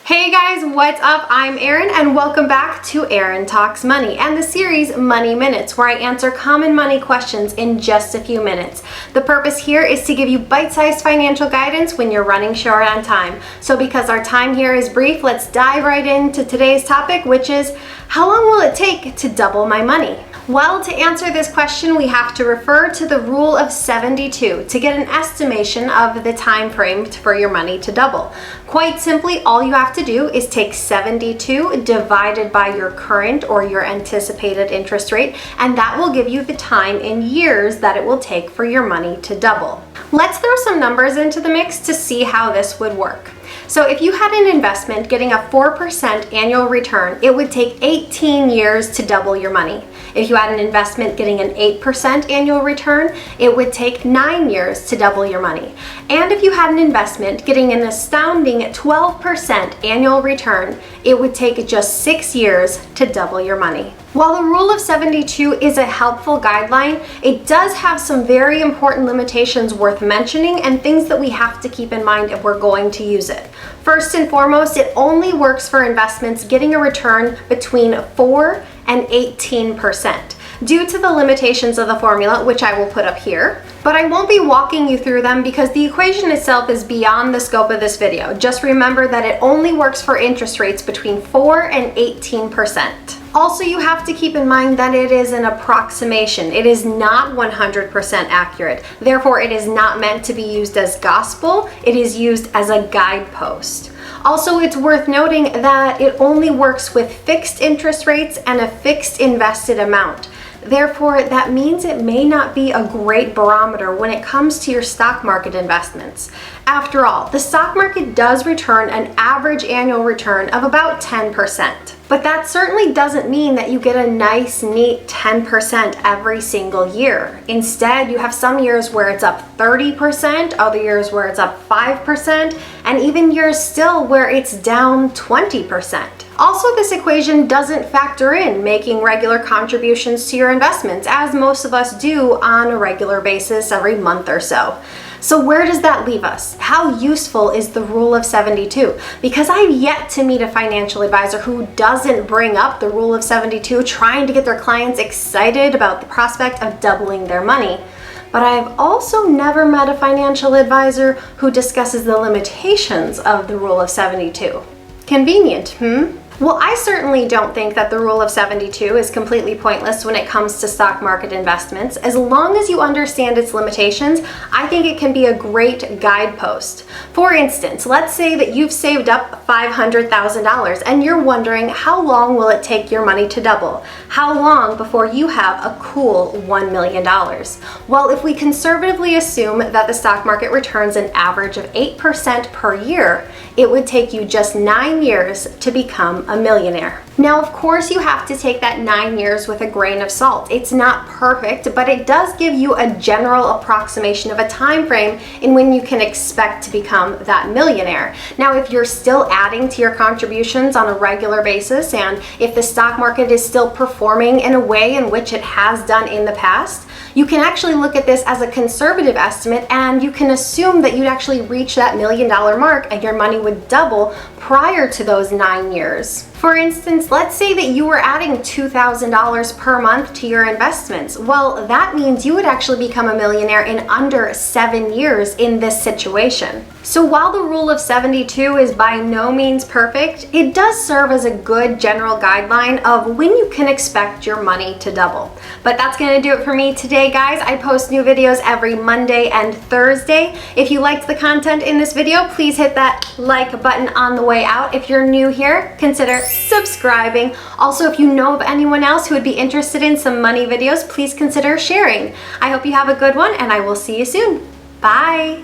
Hey guys, what's up? I'm Erin and welcome back to Erin Talks Money and the series Money Minutes, where I answer common money questions in just a few minutes. The purpose here is to give you bite-sized financial guidance when you're running short on time. So because our time here is brief, let's dive right into today's topic, which is how long will it take to double my money? Well, to answer this question, we have to refer to the rule of 72 to get an estimation of the time frame for your money to double. Quite simply, all you have to do is take 72 divided by your current or your anticipated interest rate, and that will give you the time in years that it will take for your money to double. Let's throw some numbers into the mix to see how this would work. So if you had an investment getting a 4% annual return, it would take 18 years to double your money. If you had an investment getting an 8% annual return, it would take 9 years to double your money. And if you had an investment getting an astounding 12% annual return, it would take just 6 years to double your money. While the rule of 72 is a helpful guideline, it does have some very important limitations worth mentioning and things that we have to keep in mind if we're going to use it. First and foremost, it only works for investments getting a return between 4 and 18%. Due to the limitations of the formula, which I will put up here, but I won't be walking you through them because the equation itself is beyond the scope of this video. Just remember that it only works for interest rates between 4 and 18%. Also, you have to keep in mind that it is an approximation. It is not 100% accurate. Therefore, it is not meant to be used as gospel. It is used as a guidepost. Also, it's worth noting that it only works with fixed interest rates and a fixed invested amount. Therefore, that means it may not be a great barometer when it comes to your stock market investments. After all, the stock market does return an average annual return of about 10%. But that certainly doesn't mean that you get a nice, neat 10% every single year. Instead, you have some years where it's up 30%, other years where it's up 5%, and even years still where it's down 20%. Also, this equation doesn't factor in making regular contributions to your investments, as most of us do on a regular basis every month or so. So where does that leave us? How useful is the rule of 72? Because I've yet to meet a financial advisor who doesn't bring up the rule of 72, trying to get their clients excited about the prospect of doubling their money. But I've also never met a financial advisor who discusses the limitations of the rule of 72. Convenient, Well, I certainly don't think that the rule of 72 is completely pointless when it comes to stock market investments. As long as you understand its limitations, I think it can be a great guidepost. For instance, let's say that you've saved up $500,000 and you're wondering how long will it take your money to double? How long before you have a cool $1 million? Well, if we conservatively assume that the stock market returns an average of 8% per year, it would take you just 9 years to become a millionaire. Now, of course, you have to take that 9 years with a grain of salt. It's not perfect, but it does give you a general approximation of a time frame in when you can expect to become that millionaire. Now, if you're still adding to your contributions on a regular basis, and if the stock market is still performing in a way in which it has done in the past, you can actually look at this as a conservative estimate, and you can assume that you'd actually reach that $1 million mark and your money would double prior to those 9 years. For instance, let's say that you were adding $2,000 per month to your investments. Well, that means you would actually become a millionaire in under 7 years in this situation. So while the rule of 72 is by no means perfect, it does serve as a good general guideline of when you can expect your money to double. But that's going to do it for me today, guys. I post new videos every Monday and Thursday. If you liked the content in this video, please hit that like button on the way out. If you're new here, consider subscribing. Also, if you know of anyone else who would be interested in some money videos, please consider sharing. I hope you have a good one, and I will see you soon. Bye.